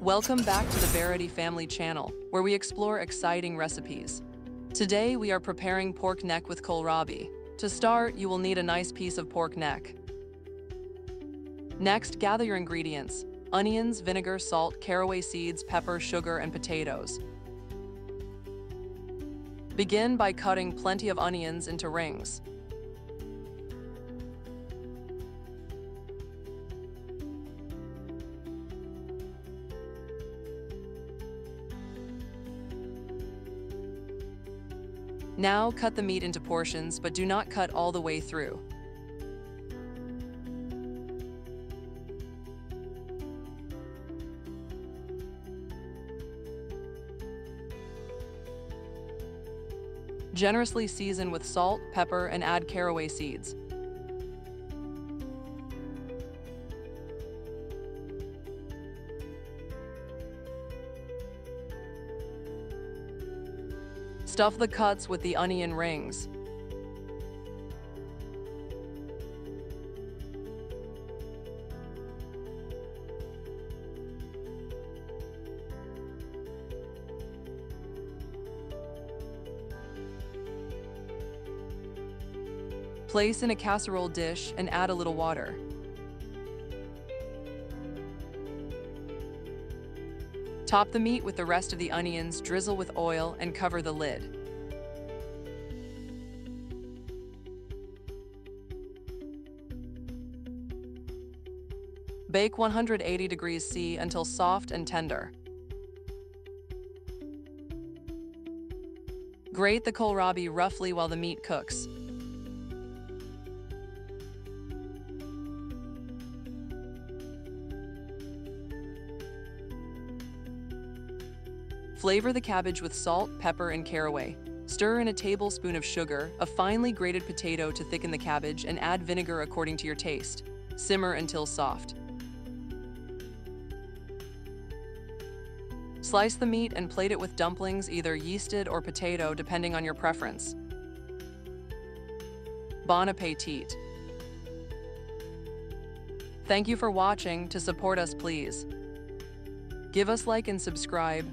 Welcome back to the Verity Family channel, where we explore exciting recipes. Today we are preparing pork neck with kohlrabi. To start, you will need a nice piece of pork neck. Next, gather your ingredients: onions, vinegar, salt, caraway seeds, pepper, sugar, and potatoes. Begin by cutting plenty of onions into rings. Now cut the meat into portions, but do not cut all the way through. Generously season with salt, pepper, and add caraway seeds. Stuff the cuts with the onion rings. Place in a casserole dish and add a little water. Top the meat with the rest of the onions, drizzle with oil, and cover the lid. Bake 180 degrees C until soft and tender. Grate the kohlrabi roughly while the meat cooks. Flavor the cabbage with salt, pepper, and caraway. Stir in a tablespoon of sugar, a finely grated potato to thicken the cabbage, and add vinegar according to your taste. Simmer until soft. Slice the meat and plate it with dumplings, either yeasted or potato, depending on your preference. Bon appetit! Thank you for watching. To support us, please give us like and subscribe.